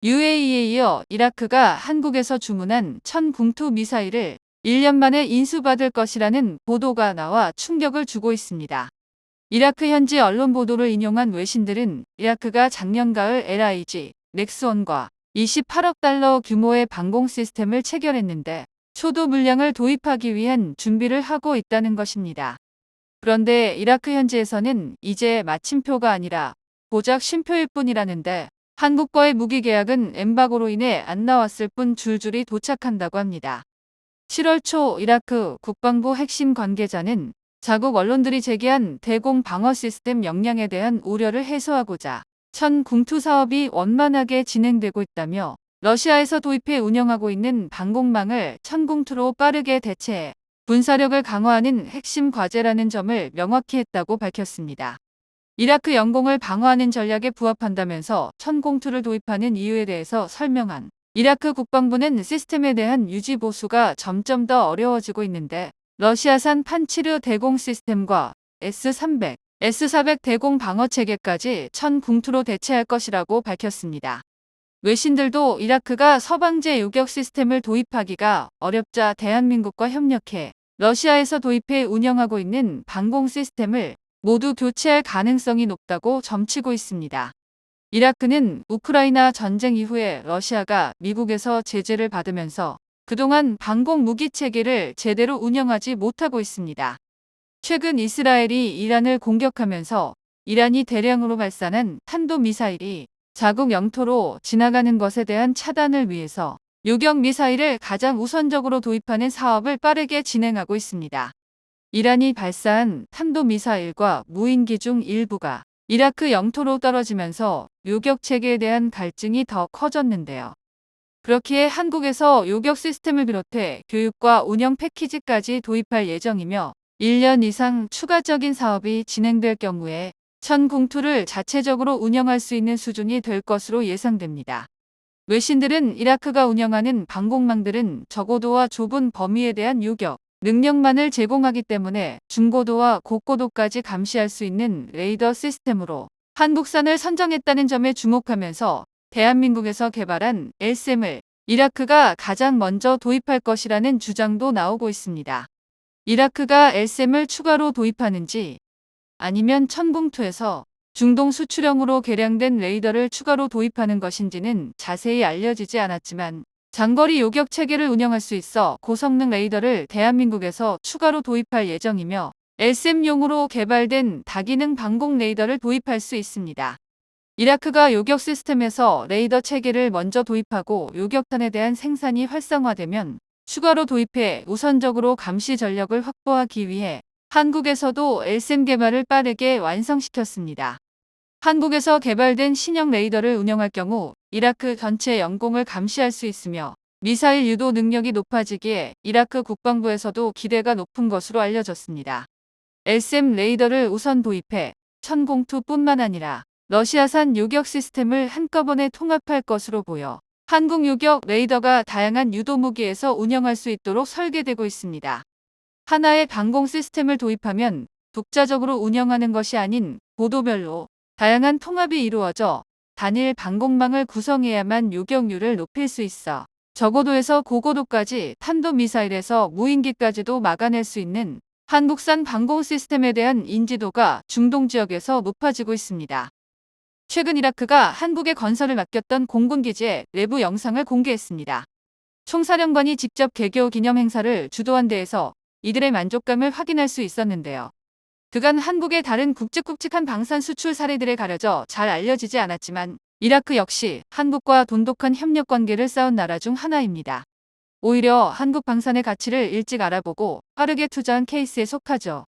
UAE에 이어 이라크가 한국에서 주문한 천궁투 미사일을 1년 만에 인수받을 것이라는 보도가 나와 충격을 주고 있습니다. 이라크 현지 언론 보도를 인용한 외신들은 이라크가 작년 가을 LIG, 넥스원과 28억 달러 규모의 방공 시스템을 체결했는데 초도 물량을 도입하기 위한 준비를 하고 있다는 것입니다. 그런데 이라크 현지에서는 이제 마침표가 아니라 고작 쉼표일 뿐이라는데 한국과의 무기 계약은 엠바고로 인해 안 나왔을 뿐 줄줄이 도착한다고 합니다. 7월 초 이라크 국방부 핵심 관계자는 자국 언론들이 제기한 대공 방어 시스템 역량에 대한 우려를 해소하고자 천궁투 사업이 원만하게 진행되고 있다며 러시아에서 도입해 운영하고 있는 방공망을 천궁투로 빠르게 대체해 군사력을 강화하는 핵심 과제라는 점을 명확히 했다고 밝혔습니다. 이라크 영공을 방어하는 전략에 부합한다면서 천궁투를 도입하는 이유에 대해서 설명한 이라크 국방부는 시스템에 대한 유지 보수가 점점 더 어려워지고 있는데 러시아산 판치르 대공 시스템과 S-300, S-400 대공 방어 체계까지 천궁투로 대체할 것이라고 밝혔습니다. 외신들도 이라크가 서방제 요격 시스템을 도입하기가 어렵자 대한민국과 협력해 러시아에서 도입해 운영하고 있는 방공 시스템을 모두 교체할 가능성이 높다고 점치고 있습니다. 이라크는 우크라이나 전쟁 이후에 러시아가 미국에서 제재를 받으면서 그동안 방공 무기 체계를 제대로 운영하지 못하고 있습니다. 최근 이스라엘이 이란을 공격하면서 이란이 대량으로 발사한 탄도미사일이 자국 영토로 지나가는 것에 대한 차단을 위해서 요격 미사일을 가장 우선적으로 도입하는 사업을 빠르게 진행하고 있습니다. 이란이 발사한 탄도미사일과 무인기 중 일부가 이라크 영토로 떨어지면서 요격 체계에 대한 갈증이 더 커졌는데요. 그렇기에 한국에서 요격 시스템을 비롯해 교육과 운영 패키지까지 도입할 예정이며 1년 이상 추가적인 사업이 진행될 경우에 천궁투를 자체적으로 운영할 수 있는 수준이 될 것으로 예상됩니다. 외신들은 이라크가 운영하는 방공망들은 저고도와 좁은 범위에 대한 요격 능력만을 제공하기 때문에 중고도와 고고도까지 감시할 수 있는 레이더 시스템으로 한국산을 선정했다는 점에 주목하면서 대한민국에서 개발한 LSAM을 이라크가 가장 먼저 도입할 것이라는 주장도 나오고 있습니다. 이라크가 LSAM을 추가로 도입하는지 아니면 천궁투에서 중동 수출형으로 개량된 레이더를 추가로 도입하는 것인지는 자세히 알려지지 않았지만 장거리 요격 체계를 운영할 수 있어 고성능 레이더를 대한민국에서 추가로 도입할 예정이며 LSAM용으로 개발된 다기능 방공 레이더를 도입할 수 있습니다. 이라크가 요격 시스템에서 레이더 체계를 먼저 도입하고 요격탄에 대한 생산이 활성화되면 추가로 도입해 우선적으로 감시 전력을 확보하기 위해 한국에서도 LSAM 개발을 빠르게 완성시켰습니다. 한국에서 개발된 신형 레이더를 운영할 경우 이라크 전체 영공을 감시할 수 있으며 미사일 유도 능력이 높아지기에 이라크 국방부에서도 기대가 높은 것으로 알려졌습니다. LSAM 레이더를 우선 도입해 천궁투뿐만 아니라 러시아산 요격 시스템을 한꺼번에 통합할 것으로 보여 한국 요격 레이더가 다양한 유도 무기에서 운영할 수 있도록 설계되고 있습니다. 하나의 방공 시스템을 도입하면 독자적으로 운영하는 것이 아닌 고도별로 다양한 통합이 이루어져 단일 방공망을 구성해야만 요격률을 높일 수 있어 저고도에서 고고도까지 탄도미사일에서 무인기까지도 막아낼 수 있는 한국산 방공 시스템에 대한 인지도가 중동 지역에서 높아지고 있습니다. 최근 이라크가 한국에 건설을 맡겼던 공군기지의 내부 영상을 공개했습니다. 총사령관이 직접 개교 기념 행사를 주도한 데에서 이들의 만족감을 확인할 수 있었는데요. 그간 한국의 다른 굵직굵직한 방산 수출 사례들에 가려져 잘 알려지지 않았지만 이라크 역시 한국과 돈독한 협력 관계를 쌓은 나라 중 하나입니다. 오히려 한국 방산의 가치를 일찍 알아보고 빠르게 투자한 케이스에 속하죠.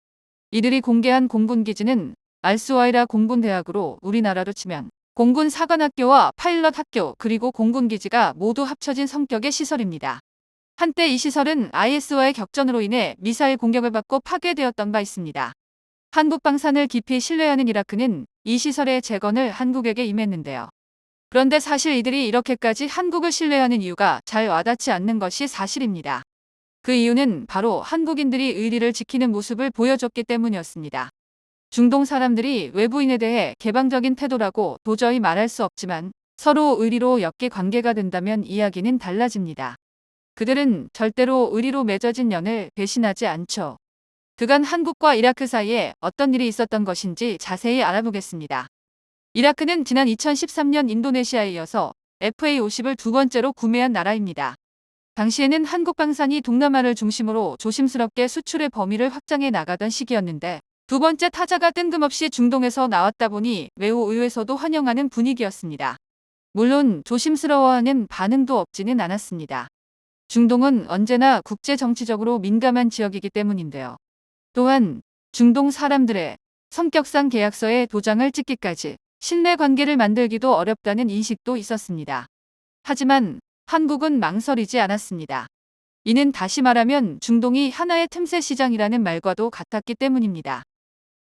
이들이 공개한 공군기지는 알스와이라 공군대학으로 우리나라로 치면 공군 사관학교와 파일럿 학교 그리고 공군기지가 모두 합쳐진 성격의 시설입니다. 한때 이 시설은 IS와의 격전으로 인해 미사일 공격을 받고 파괴되었던 바 있습니다. 한국 방산을 깊이 신뢰하는 이라크는 이 시설의 재건을 한국에게 임했는데요. 그런데 사실 이들이 이렇게까지 한국을 신뢰하는 이유가 잘 와닿지 않는 것이 사실입니다. 그 이유는 바로 한국인들이 의리를 지키는 모습을 보여줬기 때문이었습니다. 중동 사람들이 외부인에 대해 개방적인 태도라고 도저히 말할 수 없지만 서로 의리로 엮여 관계가 된다면 이야기는 달라집니다. 그들은 절대로 의리로 맺어진 연을 배신하지 않죠. 그간 한국과 이라크 사이에 어떤 일이 있었던 것인지 자세히 알아보겠습니다. 이라크는 지난 2013년 인도네시아에 이어서 FA-50을 두 번째로 구매한 나라입니다. 당시에는 한국 방산이 동남아를 중심으로 조심스럽게 수출의 범위를 확장해 나가던 시기였는데 두 번째 타자가 뜬금없이 중동에서 나왔다 보니 매우 의회에서도 환영하는 분위기였습니다. 물론 조심스러워하는 반응도 없지는 않았습니다. 중동은 언제나 국제 정치적으로 민감한 지역이기 때문인데요. 또한 중동 사람들의 성격상 계약서에 도장을 찍기까지 신뢰 관계를 만들기도 어렵다는 인식도 있었습니다. 하지만 한국은 망설이지 않았습니다. 이는 다시 말하면 중동이 하나의 틈새 시장이라는 말과도 같았기 때문입니다.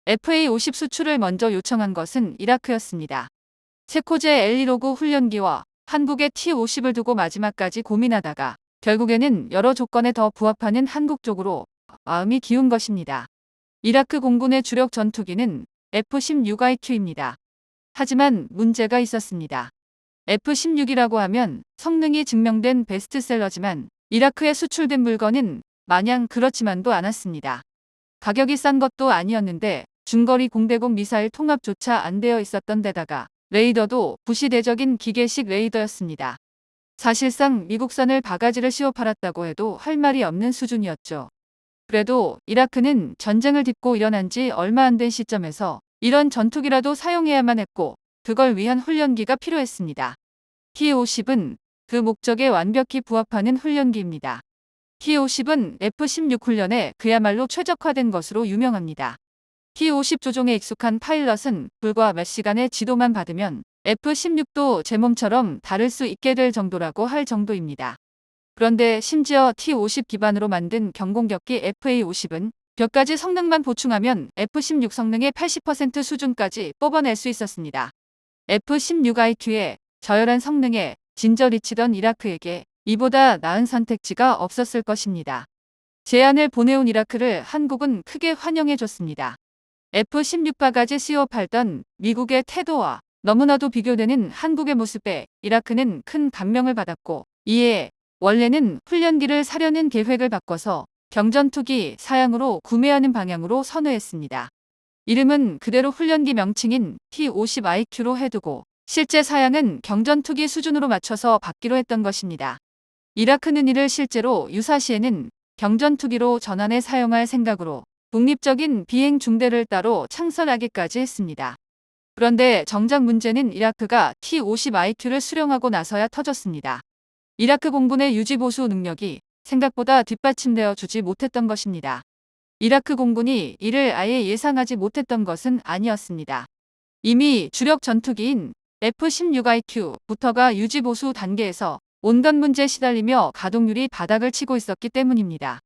FA-50 수출을 먼저 요청한 것은 이라크였습니다. 체코제 엘리로그 훈련기와 한국의 T-50을 두고 마지막까지 고민하다가 결국에는 여러 조건에 더 부합하는 한국 쪽으로 마음이 기운 것입니다. 이라크 공군의 주력 전투기는 F-16IQ입니다. 하지만 문제가 있었습니다. F-16이라고 하면 성능이 증명된 베스트셀러지만 이라크에 수출된 물건은 마냥 그렇지만도 않았습니다. 가격이 싼 것도 아니었는데 중거리 공대공 미사일 통합조차 안 되어 있었던 데다가 레이더도 부시대적인 기계식 레이더였습니다. 사실상 미국산을 바가지를 씌워 팔았다고 해도 할 말이 없는 수준이었죠. 그래도 이라크는 전쟁을 딛고 일어난 지 얼마 안 된 시점에서 이런 전투기라도 사용해야만 했고 그걸 위한 훈련기가 필요했습니다. T-50은 그 목적에 완벽히 부합하는 훈련기입니다. T-50은 F-16 훈련에 그야말로 최적화된 것으로 유명합니다. T-50 조종에 익숙한 파일럿은 불과 몇 시간의 지도만 받으면 F-16도 제 몸처럼 다룰 수 있게 될 정도라고 할 정도입니다. 그런데 심지어 T-50 기반으로 만든 경공격기 FA-50은 몇 가지 성능만 보충하면 F-16 성능의 80% 수준까지 뽑아낼 수 있었습니다. F-16IQ의 저열한 성능에 진저리치던 이라크에게 이보다 나은 선택지가 없었을 것입니다. 제안을 보내온 이라크를 한국은 크게 환영해줬습니다. F-16 바가지 씌워 팔던 미국의 태도와 너무나도 비교되는 한국의 모습에 이라크는 큰 감명을 받았고 이에 원래는 훈련기를 사려는 계획을 바꿔서 경전투기 사양으로 구매하는 방향으로 선회했습니다. 이름은 그대로 훈련기 명칭인 T-50IQ로 해두고 실제 사양은 경전투기 수준으로 맞춰서 받기로 했던 것입니다. 이라크는 이를 실제로 유사시에는 경전투기로 전환해 사용할 생각으로 독립적인 비행 중대를 따로 창설하기까지 했습니다. 그런데 정작 문제는 이라크가 T-50IQ를 수령하고 나서야 터졌습니다. 이라크 공군의 유지보수 능력이 생각보다 뒷받침되어 주지 못했던 것입니다. 이라크 공군이 이를 아예 예상하지 못했던 것은 아니었습니다. 이미 주력 전투기인 F-16IQ부터가 유지보수 단계에서 온갖 문제에 시달리며 가동률이 바닥을 치고 있었기 때문입니다.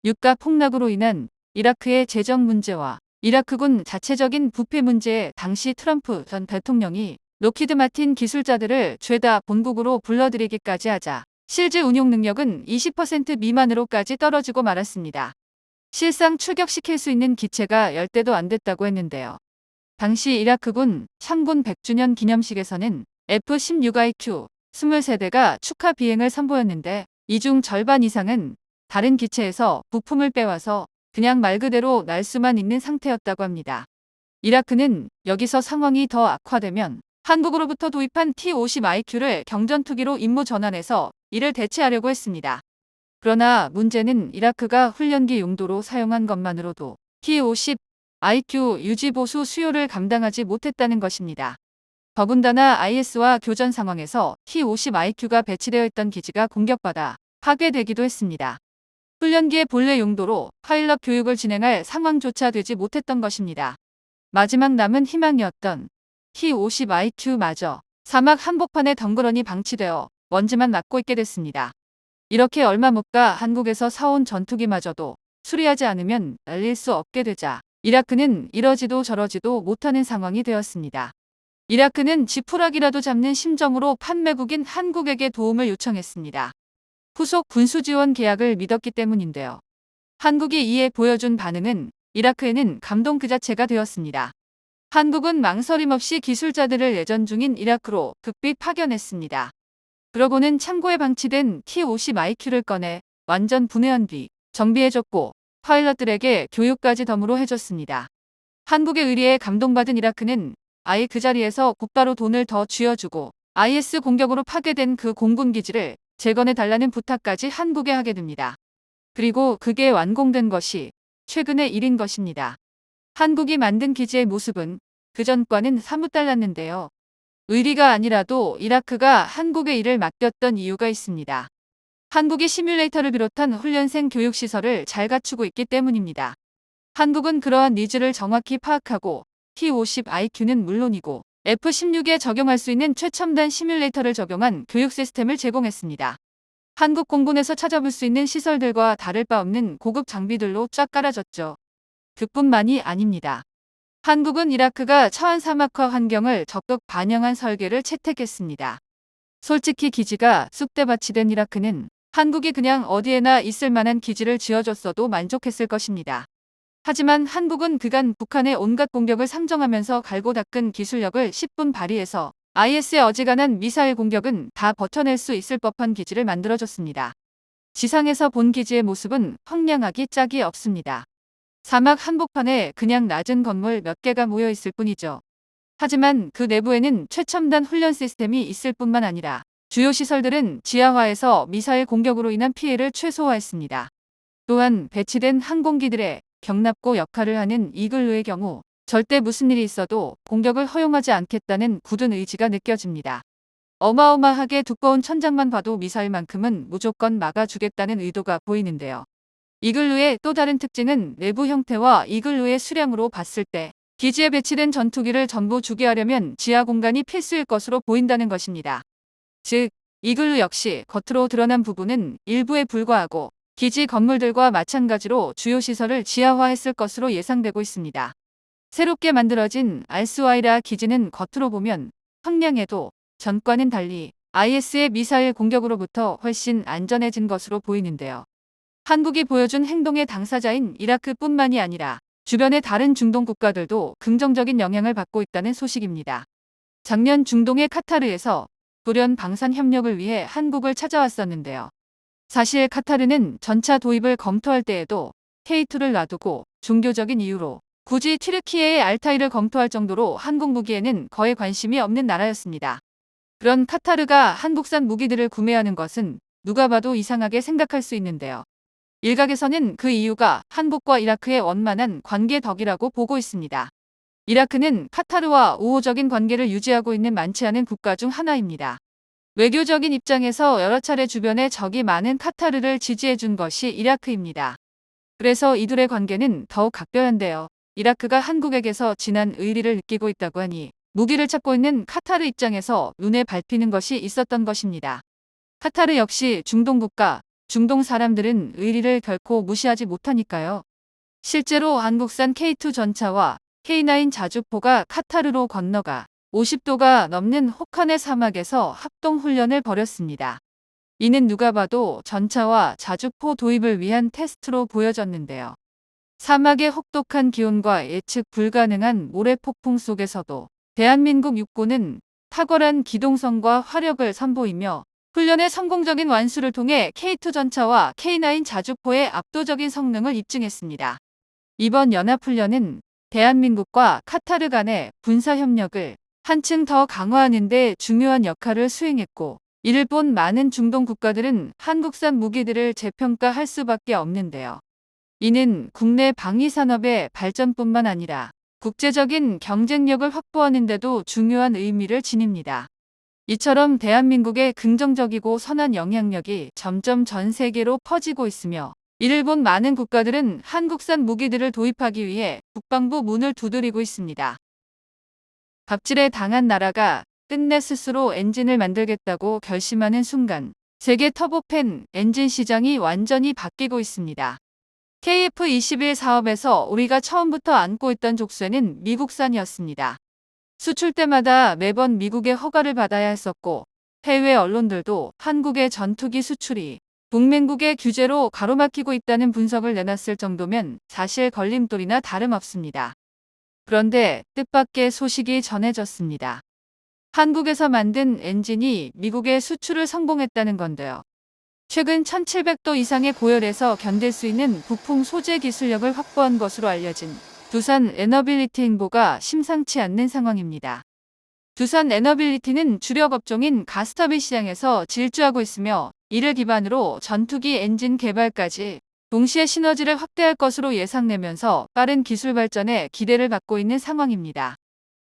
유가 폭락으로 인한 이라크의 재정 문제와 이라크군 자체적인 부패 문제에 당시 트럼프 전 대통령이 록히드 마틴 기술자들을 죄다 본국으로 불러들이기까지 하자 실제 운용 능력은 20% 미만으로까지 떨어지고 말았습니다. 실상 출격시킬 수 있는 기체가 10대도 안 됐다고 했는데요. 당시 이라크군 창군 100주년 기념식에서는 F-16IQ 23대가 축하 비행을 선보였는데 이 중 절반 이상은 다른 기체에서 부품을 빼와서 그냥 말 그대로 날 수만 있는 상태였다고 합니다. 이라크는 여기서 상황이 더 악화되면 한국으로부터 도입한 T-50IQ를 경전투기로 임무 전환해서 이를 대체하려고 했습니다. 그러나 문제는 이라크가 훈련기 용도로 사용한 것만으로도 T-50IQ 유지보수 수요를 감당하지 못했다는 것입니다. 더군다나 IS와 교전 상황에서 T-50IQ가 배치되어 있던 기지가 공격받아 파괴되기도 했습니다. 훈련기의 본래 용도로 파일럿 교육을 진행할 상황조차 되지 못했던 것입니다. 마지막 남은 희망이었던 T-50IQ마저 사막 한복판에 덩그러니 방치되어 먼지만 맡고 있게 됐습니다. 이렇게 얼마 못 가 한국에서 사온 전투기마저도 수리하지 않으면 날릴 수 없게 되자 이라크는 이러지도 저러지도 못하는 상황이 되었습니다. 이라크는 지푸라기라도 잡는 심정으로 판매국인 한국에게 도움을 요청했습니다. 후속 군수지원 계약을 믿었기 때문인데요. 한국이 이에 보여준 반응은 이라크에는 감동 그 자체가 되었습니다. 한국은 망설임 없이 기술자들을 예전 중인 이라크로 극비 파견했습니다. 그러고는 창고에 방치된 T-50IQ를 꺼내 완전 분해한 뒤 정비해줬고 파일럿들에게 교육까지 덤으로 해줬습니다. 한국의 의리에 감동받은 이라크는 아예 그 자리에서 곧바로 돈을 더 쥐어주고 IS 공격으로 파괴된 그 공군 기지를 재건해달라는 부탁까지 한국에 하게 됩니다. 그리고 그게 완공된 것이 최근의 일인 것입니다. 한국이 만든 기지의 모습은 그전과는 사뭇 달랐는데요. 의리가 아니라도 이라크가 한국의 일을 맡겼던 이유가 있습니다. 한국이 시뮬레이터를 비롯한 훈련생 교육시설을 잘 갖추고 있기 때문입니다. 한국은 그러한 니즈를 정확히 파악하고 T-50IQ는 물론이고 F-16에 적용할 수 있는 최첨단 시뮬레이터를 적용한 교육 시스템을 제공했습니다. 한국 공군에서 찾아볼 수 있는 시설들과 다를 바 없는 고급 장비들로 쫙 깔아졌죠. 그뿐만이 아닙니다. 한국은 이라크가 처한 사막화 환경을 적극 반영한 설계를 채택했습니다. 솔직히 기지가 쑥대밭이 된 이라크는 한국이 그냥 어디에나 있을 만한 기지를 지어줬어도 만족했을 것입니다. 하지만 한국은 그간 북한의 온갖 공격을 상정하면서 갈고 닦은 기술력을 10분 발휘해서 IS의 어지간한 미사일 공격은 다 버텨낼 수 있을 법한 기지를 만들어줬습니다. 지상에서 본 기지의 모습은 황량하기 짝이 없습니다. 사막 한복판에 그냥 낮은 건물 몇 개가 모여 있을 뿐이죠. 하지만 그 내부에는 최첨단 훈련 시스템이 있을 뿐만 아니라 주요 시설들은 지하화해서 미사일 공격으로 인한 피해를 최소화했습니다. 또한 배치된 항공기들의 경납고 역할을 하는 이글루의 경우 절대 무슨 일이 있어도 공격을 허용하지 않겠다는 굳은 의지가 느껴집니다. 어마어마하게 두꺼운 천장만 봐도 미사일만큼은 무조건 막아주겠다는 의도가 보이는데요. 이글루의 또 다른 특징은 내부 형태와 이글루의 수량으로 봤을 때 기지에 배치된 전투기를 전부 주게하려면 지하 공간이 필수일 것으로 보인다는 것입니다. 즉, 이글루 역시 겉으로 드러난 부분은 일부에 불과하고 기지 건물들과 마찬가지로 주요 시설을 지하화했을 것으로 예상되고 있습니다. 새롭게 만들어진 알스와이라 기지는 겉으로 보면 황량해도 전과는 달리 IS의 미사일 공격으로부터 훨씬 안전해진 것으로 보이는데요. 한국이 보여준 행동의 당사자인 이라크뿐만이 아니라 주변의 다른 중동 국가들도 긍정적인 영향을 받고 있다는 소식입니다. 작년 중동의 카타르에서 돌연 방산 협력을 위해 한국을 찾아왔었는데요. 사실 카타르는 전차 도입을 검토할 때에도 K2를 놔두고 종교적인 이유로 굳이 튀르키예의 알타이를 검토할 정도로 한국 무기에는 거의 관심이 없는 나라였습니다. 그런 카타르가 한국산 무기들을 구매하는 것은 누가 봐도 이상하게 생각할 수 있는데요. 일각에서는 그 이유가 한국과 이라크의 원만한 관계 덕이라고 보고 있습니다. 이라크는 카타르와 우호적인 관계를 유지하고 있는 많지 않은 국가 중 하나입니다. 외교적인 입장에서 여러 차례 주변에 적이 많은 카타르를 지지해준 것이 이라크입니다. 그래서 이들의 관계는 더욱 각별한데요. 이라크가 한국에게서 진한 의리를 느끼고 있다고 하니 무기를 찾고 있는 카타르 입장에서 눈에 밟히는 것이 있었던 것입니다. 카타르 역시 중동 국가, 중동 사람들은 의리를 결코 무시하지 못하니까요. 실제로 한국산 K2 전차와 K9 자주포가 카타르로 건너가 50도가 넘는 혹한의 사막에서 합동훈련을 벌였습니다. 이는 누가 봐도 전차와 자주포 도입을 위한 테스트로 보여졌는데요. 사막의 혹독한 기온과 예측 불가능한 모래폭풍 속에서도 대한민국 육군은 탁월한 기동성과 화력을 선보이며 훈련의 성공적인 완수를 통해 K2 전차와 K9 자주포의 압도적인 성능을 입증했습니다. 이번 연합훈련은 대한민국과 카타르 간의 군사협력을 한층 더 강화하는 데 중요한 역할을 수행했고, 이를 본 많은 중동 국가들은 한국산 무기들을 재평가할 수밖에 없는데요. 이는 국내 방위산업의 발전뿐만 아니라 국제적인 경쟁력을 확보하는 데도 중요한 의미를 지닙니다. 이처럼 대한민국의 긍정적이고 선한 영향력이 점점 전 세계로 퍼지고 있으며, 이를 본 많은 국가들은 한국산 무기들을 도입하기 위해 국방부 문을 두드리고 있습니다. 갑질에 당한 나라가 끝내 스스로 엔진을 만들겠다고 결심하는 순간 세계 터보팬 엔진 시장이 완전히 바뀌고 있습니다. KF-21 사업에서 우리가 처음부터 안고 있던 족쇄는 미국산이었습니다. 수출 때마다 매번 미국의 허가를 받아야 했었고, 해외 언론들도 한국의 전투기 수출이 북맹국의 규제로 가로막히고 있다는 분석을 내놨을 정도면 사실 걸림돌이나 다름없습니다. 그런데 뜻밖의 소식이 전해졌습니다. 한국에서 만든 엔진이 미국에 수출을 성공했다는 건데요. 최근 1700도 이상의 고열에서 견딜 수 있는 부품 소재 기술력을 확보한 것으로 알려진 두산 에너빌리티 행보가 심상치 않는 상황입니다. 두산 에너빌리티는 주력 업종인 가스터빈 시장에서 질주하고 있으며 이를 기반으로 전투기 엔진 개발까지 동시에 시너지를 확대할 것으로 예상되면서 빠른 기술 발전에 기대를 받고 있는 상황입니다.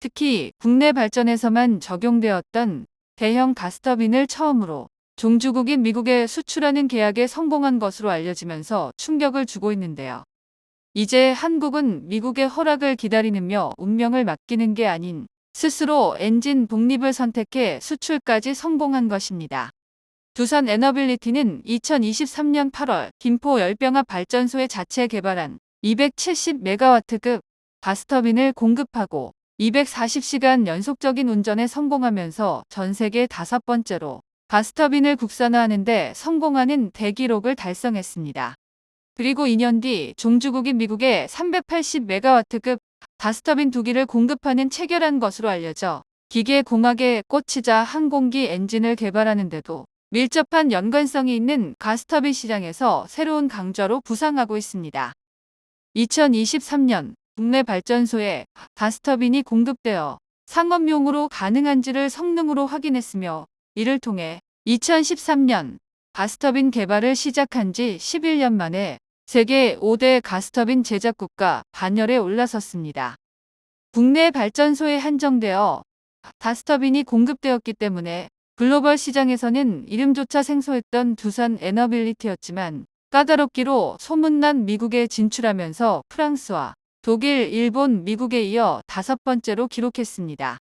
특히 국내 발전에서만 적용되었던 대형 가스터빈을 처음으로 종주국인 미국에 수출하는 계약에 성공한 것으로 알려지면서 충격을 주고 있는데요. 이제 한국은 미국의 허락을 기다리느며 운명을 맡기는 게 아닌 스스로 엔진 독립을 선택해 수출까지 성공한 것입니다. 두산 에너빌리티는 2023년 8월 김포 열병합 발전소에 자체 개발한 270메가와트급 가스터빈을 공급하고 240시간 연속적인 운전에 성공하면서 전 세계 5번째로 가스터빈을 국산화하는 데 성공하는 대기록을 달성했습니다. 그리고 2년 뒤 종주국인 미국에 380메가와트급 가스터빈 2기를 공급하는 체결한 것으로 알려져 기계공학에 꽂히자 항공기 엔진을 개발하는데도 밀접한 연관성이 있는 가스터빈 시장에서 새로운 강자로 부상하고 있습니다. 2023년 국내 발전소에 가스터빈이 공급되어 상업용으로 가능한지를 성능으로 확인했으며 이를 통해 2013년 가스터빈 개발을 시작한 지 11년 만에 세계 5대 가스터빈 제작국가 반열에 올라섰습니다. 국내 발전소에 한정되어 가스터빈이 공급되었기 때문에 글로벌 시장에서는 이름조차 생소했던 두산 에너빌리티였지만 까다롭기로 소문난 미국에 진출하면서 프랑스와 독일, 일본, 미국에 이어 5번째로 기록했습니다.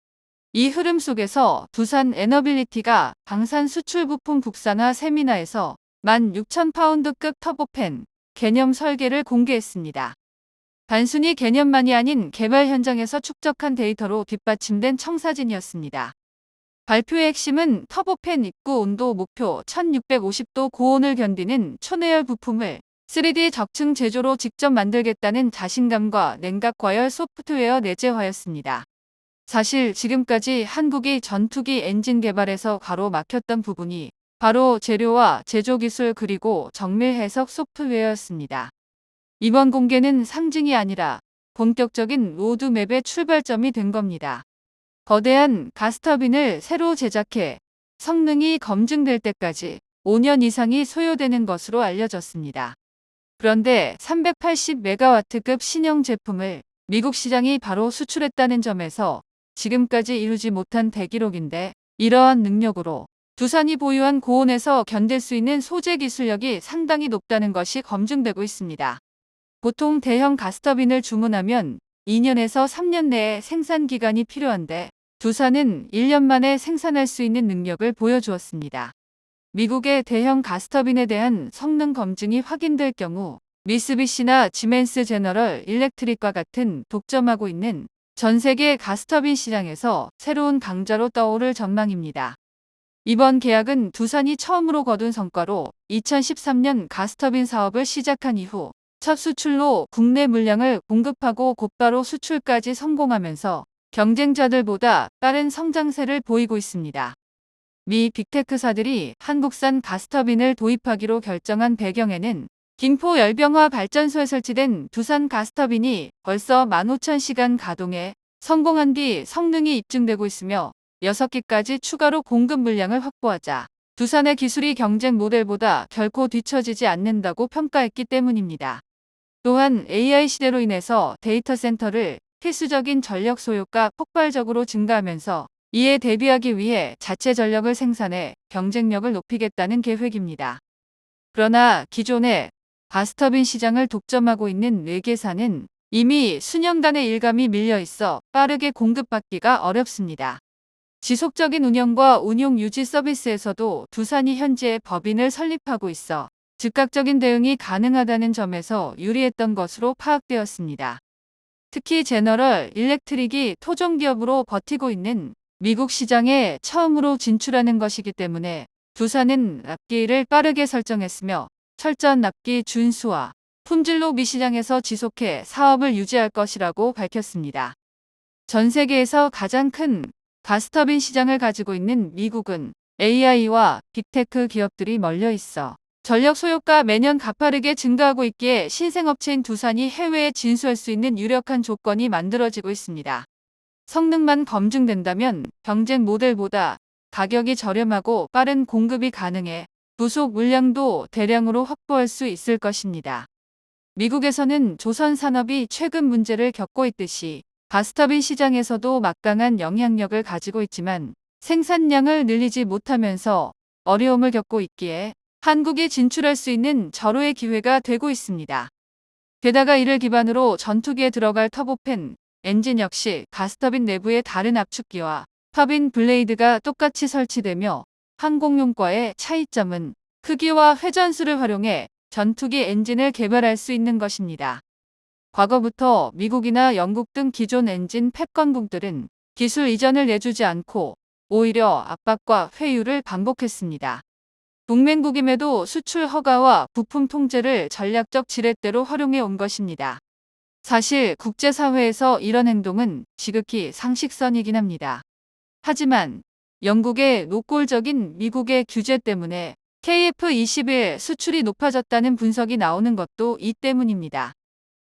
이 흐름 속에서 두산 에너빌리티가 방산 수출 부품 국산화 세미나에서 16,000파운드급 터보팬 개념 설계를 공개했습니다. 단순히 개념만이 아닌 개발 현장에서 축적한 데이터로 뒷받침된 청사진이었습니다. 발표의 핵심은 터보팬 입구 온도 목표 1650도 고온을 견디는 초내열 부품을 3D 적층 제조로 직접 만들겠다는 자신감과 냉각 과열 소프트웨어 내재화였습니다. 사실 지금까지 한국이 전투기 엔진 개발에서 가로막혔던 부분이 바로 재료와 제조 기술 그리고 정밀 해석 소프트웨어였습니다. 이번 공개는 상징이 아니라 본격적인 로드맵의 출발점이 된 겁니다. 거대한 가스터빈을 새로 제작해 성능이 검증될 때까지 5년 이상이 소요되는 것으로 알려졌습니다. 그런데 380메가와트급 신형 제품을 미국 시장이 바로 수출했다는 점에서 지금까지 이루지 못한 대기록인데 이러한 능력으로 두산이 보유한 고온에서 견딜 수 있는 소재 기술력이 상당히 높다는 것이 검증되고 있습니다. 보통 대형 가스터빈을 주문하면 2년에서 3년 내에 생산 기간이 필요한데 두산은 1년 만에 생산할 수 있는 능력을 보여주었습니다. 미국의 대형 가스터빈에 대한 성능 검증이 확인될 경우 미쓰비시나 지멘스 제너럴 일렉트릭과 같은 독점하고 있는 전 세계 가스터빈 시장에서 새로운 강자로 떠오를 전망입니다. 이번 계약은 두산이 처음으로 거둔 성과로 2013년 가스터빈 사업을 시작한 이후 첫 수출로 국내 물량을 공급하고 곧바로 수출까지 성공하면서 경쟁자들보다 빠른 성장세를 보이고 있습니다. 미 빅테크사들이 한국산 가스터빈을 도입하기로 결정한 배경에는 김포 열병화 발전소에 설치된 두산 가스터빈이 벌써 15,000시간 가동에 성공한 뒤 성능이 입증되고 있으며 6기까지 추가로 공급 물량을 확보하자 두산의 기술이 경쟁 모델보다 결코 뒤처지지 않는다고 평가했기 때문입니다. 또한 AI 시대로 인해서 데이터 센터를 필수적인 전력 소요가 폭발적으로 증가하면서 이에 대비하기 위해 자체 전력을 생산해 경쟁력을 높이겠다는 계획입니다. 그러나 기존의 가스터빈 시장을 독점하고 있는 4개사는 이미 수년간의 일감이 밀려 있어 빠르게 공급받기가 어렵습니다. 지속적인 운영과 운용 유지 서비스에서도 두산이 현재 법인을 설립하고 있어 즉각적인 대응이 가능하다는 점에서 유리했던 것으로 파악되었습니다. 특히 제너럴 일렉트릭이 토종기업으로 버티고 있는 미국 시장에 처음으로 진출하는 것이기 때문에 두산은 납기를 빠르게 설정했으며 철저한 납기 준수와 품질로 미시장에서 지속해 사업을 유지할 것이라고 밝혔습니다. 전 세계에서 가장 큰 가스터빈 시장을 가지고 있는 미국은 AI와 빅테크 기업들이 몰려 있어 전력 소요가 매년 가파르게 증가하고 있기에 신생업체인 두산이 해외에 진수할 수 있는 유력한 조건이 만들어지고 있습니다. 성능만 검증된다면 경쟁 모델보다 가격이 저렴하고 빠른 공급이 가능해 부속 물량도 대량으로 확보할 수 있을 것입니다. 미국에서는 조선 산업이 최근 문제를 겪고 있듯이 가스터빈 시장에서도 막강한 영향력을 가지고 있지만 생산량을 늘리지 못하면서 어려움을 겪고 있기에 한국에 진출할 수 있는 절호의 기회가 되고 있습니다. 게다가 이를 기반으로 전투기에 들어갈 터보팬, 엔진 역시 가스터빈 내부의 다른 압축기와 터빈 블레이드가 똑같이 설치되며 항공용과의 차이점은 크기와 회전수를 활용해 전투기 엔진을 개발할 수 있는 것입니다. 과거부터 미국이나 영국 등 기존 엔진 패권국들은 기술 이전을 내주지 않고 오히려 압박과 회유를 반복했습니다. 동맹국임에도 수출 허가와 부품 통제를 전략적 지렛대로 활용해 온 것입니다. 사실 국제사회에서 이런 행동은 지극히 상식선이긴 합니다. 하지만 영국의 노골적인 미국의 규제 때문에 KF-21 수출이 높아졌다는 분석이 나오는 것도 이 때문입니다.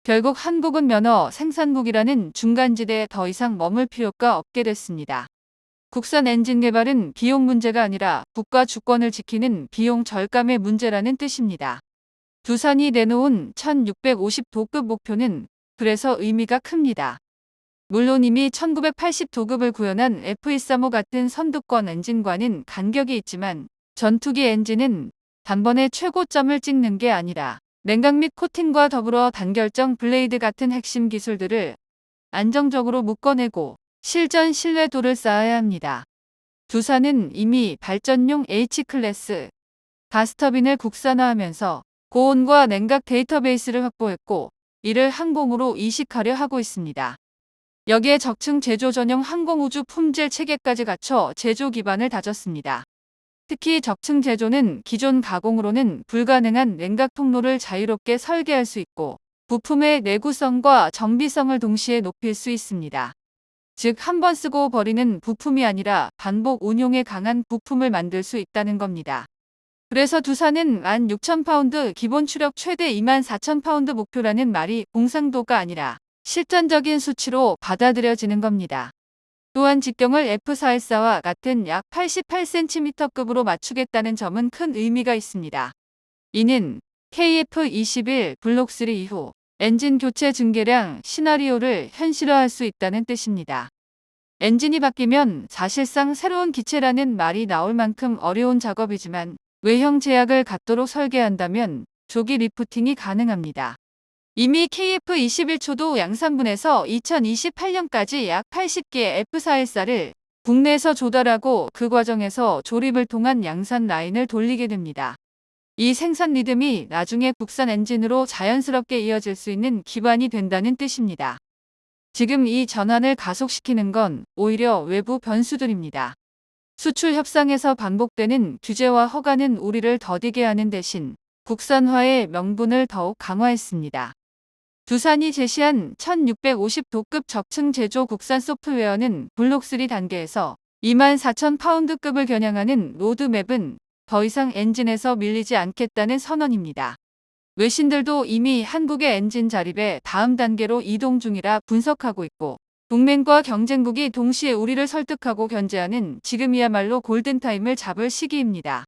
결국 한국은 면허 생산국이라는 중간지대에 더 이상 머물 필요가 없게 됐습니다. 국산 엔진 개발은 비용 문제가 아니라 국가 주권을 지키는 비용 절감의 문제라는 뜻입니다. 두산이 내놓은 1650도급 목표는 그래서 의미가 큽니다. 물론 이미 1980도급을 구현한 F135 같은 선두권 엔진과는 간격이 있지만 전투기 엔진은 단번에 최고점을 찍는 게 아니라 냉각 및 코팅과 더불어 단결정 블레이드 같은 핵심 기술들을 안정적으로 묶어내고 실전 신뢰도를 쌓아야 합니다. 두산은 이미 발전용 H클래스 가스터빈을 국산화하면서 고온과 냉각 데이터베이스를 확보했고 이를 항공으로 이식하려 하고 있습니다. 여기에 적층 제조 전용 항공우주 품질 체계까지 갖춰 제조 기반을 다졌습니다. 특히 적층 제조는 기존 가공으로는 불가능한 냉각 통로를 자유롭게 설계할 수 있고 부품의 내구성과 정비성을 동시에 높일 수 있습니다. 즉, 한 번 쓰고 버리는 부품이 아니라 반복 운용에 강한 부품을 만들 수 있다는 겁니다. 그래서 두산은 16,000파운드 기본 추력 최대 24,000파운드 목표라는 말이 공상도가 아니라 실전적인 수치로 받아들여지는 겁니다. 또한 직경을 F414와 같은 약 88cm급으로 맞추겠다는 점은 큰 의미가 있습니다. 이는 KF-21 블록3 이후 엔진 교체 증개량 시나리오를 현실화할 수 있다는 뜻입니다. 엔진이 바뀌면 사실상 새로운 기체라는 말이 나올 만큼 어려운 작업이지만 외형 제약을 갖도록 설계한다면 조기 리프팅이 가능합니다. 이미 KF-21초도 양산분해서 2028년까지 약 80개의 F414를 국내에서 조달하고 그 과정에서 조립을 통한 양산 라인을 돌리게 됩니다. 이 생산 리듬이 나중에 국산 엔진으로 자연스럽게 이어질 수 있는 기반이 된다는 뜻입니다. 지금 이 전환을 가속시키는 건 오히려 외부 변수들입니다. 수출 협상에서 반복되는 규제와 허가는 우리를 더디게 하는 대신 국산화의 명분을 더욱 강화했습니다. 두산이 제시한 1650도급 적층 제조 국산 소프트웨어는 블록3 단계에서 24,000파운드급을 겨냥하는 로드맵은 더 이상 엔진에서 밀리지 않겠다는 선언입니다. 외신들도 이미 한국의 엔진 자립의 다음 단계로 이동 중이라 분석하고 있고 동맹과 경쟁국이 동시에 우리를 설득하고 견제하는 지금이야말로 골든타임을 잡을 시기입니다.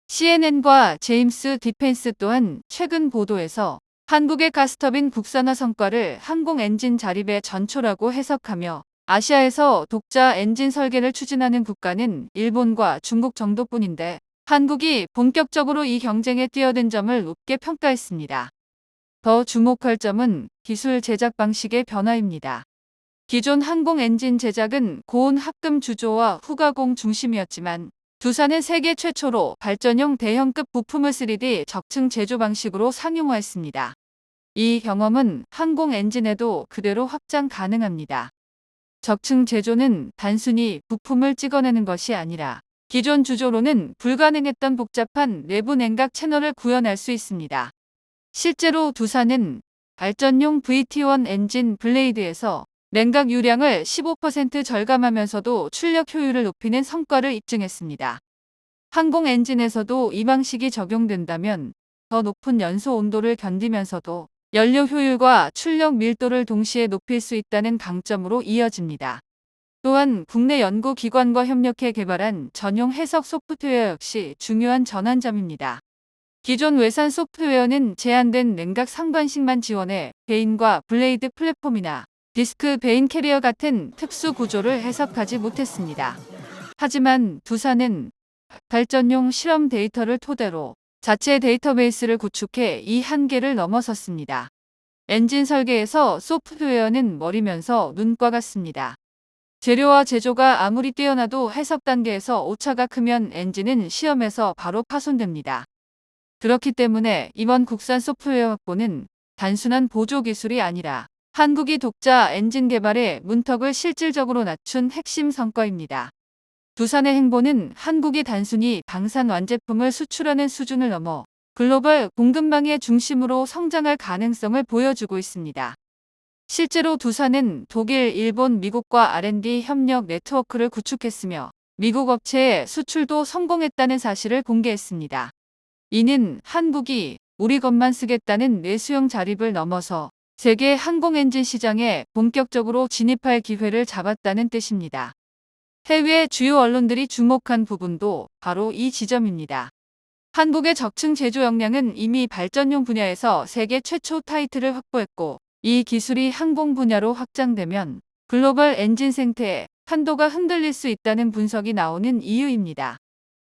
CNN과 제임스 디펜스 또한 최근 보도에서 한국의 가스터빈 국산화 성과를 항공 엔진 자립의 전초라고 해석하며 아시아에서 독자 엔진 설계를 추진하는 국가는 일본과 중국 정도뿐인데 한국이 본격적으로 이 경쟁에 뛰어든 점을 높게 평가했습니다. 더 주목할 점은 기술 제작 방식의 변화입니다. 기존 항공 엔진 제작은 고온 합금 주조와 후가공 중심이었지만 두산은 세계 최초로 발전용 대형급 부품을 3D 적층 제조 방식으로 상용화했습니다. 이 경험은 항공 엔진에도 그대로 확장 가능합니다. 적층 제조는 단순히 부품을 찍어내는 것이 아니라 기존 주조로는 불가능했던 복잡한 내부 냉각 채널을 구현할 수 있습니다. 실제로 두산은 발전용 VT1 엔진 블레이드에서 냉각 유량을 15% 절감하면서도 출력 효율을 높이는 성과를 입증했습니다. 항공 엔진에서도 이 방식이 적용된다면 더 높은 연소 온도를 견디면서도 연료 효율과 출력 밀도를 동시에 높일 수 있다는 강점으로 이어집니다. 또한 국내 연구기관과 협력해 개발한 전용 해석 소프트웨어 역시 중요한 전환점입니다. 기존 외산 소프트웨어는 제한된 냉각 상반식만 지원해 베인과 블레이드 플랫폼이나 디스크 베인 캐리어 같은 특수 구조를 해석하지 못했습니다. 하지만 두산은 발전용 실험 데이터를 토대로 자체 데이터베이스를 구축해 이 한계를 넘어섰습니다. 엔진 설계에서 소프트웨어는 머리면서 눈과 같습니다. 재료와 제조가 아무리 뛰어나도 해석 단계에서 오차가 크면 엔진은 시험에서 바로 파손됩니다. 그렇기 때문에 이번 국산 소프트웨어 확보는 단순한 보조 기술이 아니라 한국이 독자 엔진 개발의 문턱을 실질적으로 낮춘 핵심 성과입니다. 두산의 행보는 한국이 단순히 방산 완제품을 수출하는 수준을 넘어 글로벌 공급망의 중심으로 성장할 가능성을 보여주고 있습니다. 실제로 두산은 독일, 일본, 미국과 R&D 협력 네트워크를 구축했으며 미국 업체의 수출도 성공했다는 사실을 공개했습니다. 이는 한국이 우리 것만 쓰겠다는 내수용 자립을 넘어서 세계 항공 엔진 시장에 본격적으로 진입할 기회를 잡았다는 뜻입니다. 해외 주요 언론들이 주목한 부분도 바로 이 지점입니다. 한국의 적층 제조 역량은 이미 발전용 분야에서 세계 최초 타이틀을 확보했고 이 기술이 항공 분야로 확장되면 글로벌 엔진 생태의 판도가 흔들릴 수 있다는 분석이 나오는 이유입니다.